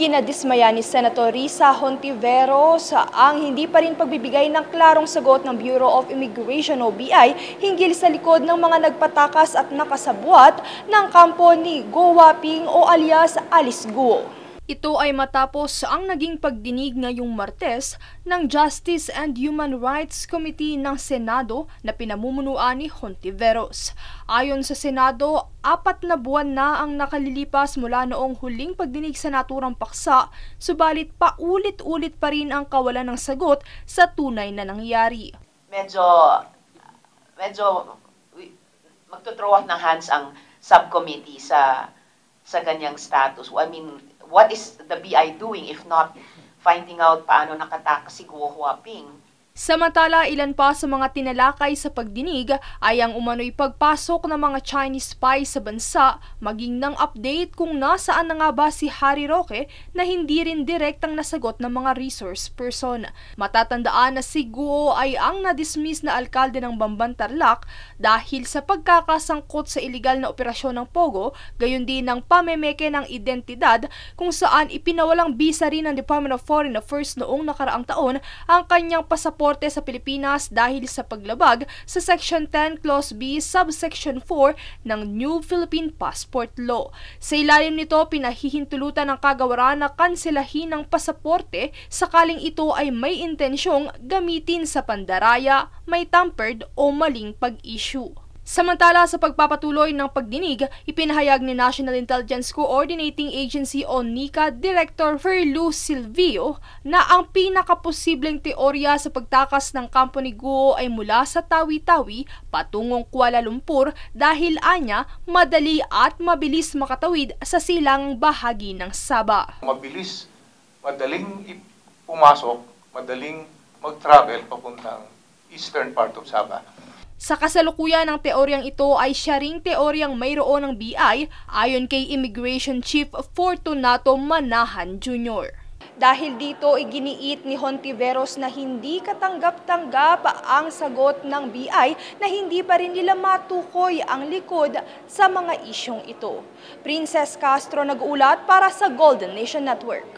Kinadismaya ni Senator Risa Hontiveros ang hindi pa rin pagbibigay ng klarong sagot ng Bureau of Immigration o BI hinggil sa likod ng mga nagpatakas at nakasabwat ng kampo ni Go Waping o alias Alice Guo. Ito ay matapos ang naging pagdinig ngayong Martes ng Justice and Human Rights Committee ng Senado na pinamumunuan ni Hontiveros. Ayon sa Senado, 4 na buwan na ang nakalilipas mula noong huling pagdinig sa naturang paksa, subalit paulit-ulit pa rin ang kawalan ng sagot sa tunay na nangyari. Medyo magtuthrow off ng hands ang subcommittee sa ganyang status. I mean, what is the BI doing if not finding out paano nakatakas si Go Waping? Samantala, ilan pa sa mga tinalakay sa pagdinig ay ang umano'y pagpasok ng mga Chinese spy sa bansa, maging ng update kung nasaan na nga ba si Harry Roque na hindi rin direktang nasagot ng mga resource person. Matatandaan na si Guo ay ang na-dismiss na alkalde ng Bamban Tarlac dahil sa pagkakasangkot sa iligal na operasyon ng Pogo, gayon din ng pamemeke ng identidad kung saan ipinawalang bisa rin ng Department of Foreign Affairs noong nakaraang taon ang kanyang pasaporte sa Pilipinas dahil sa paglabag sa Section 10 Clause B Subsection 4 ng New Philippine Passport Law. Sa ilalim nito, pinahihintulutan ng kagawaran na kanselahin ng pasaporte sakaling ito ay may intensyong gamitin sa pandaraya, may tampered o maling pag-issue. Samantala, sa pagpapatuloy ng pagdinig, ipinahayag ni National Intelligence Coordinating Agency o NICA Director Ferlu Silvio na ang pinakaposibleng teorya sa pagtakas ng kampo ni Guo ay mula sa Tawi-Tawi patungong Kuala Lumpur dahil anya madali at mabilis makatawid sa silangang bahagi ng Sabah. Mabilis, madaling pumasok, madaling mag-travel papuntang eastern part of Sabah. Sa kasalukuyan ng teoryang ito ay siya ring teoryang mayroon ng BI ayon kay Immigration Chief Fortunato Manahan Jr. Dahil dito, iginiit ni Hontiveros na hindi katanggap-tanggap ang sagot ng BI na hindi pa rin nila matukoy ang likod sa mga isyong ito. Princess Castro nag-uulat para sa Golden Nation Network.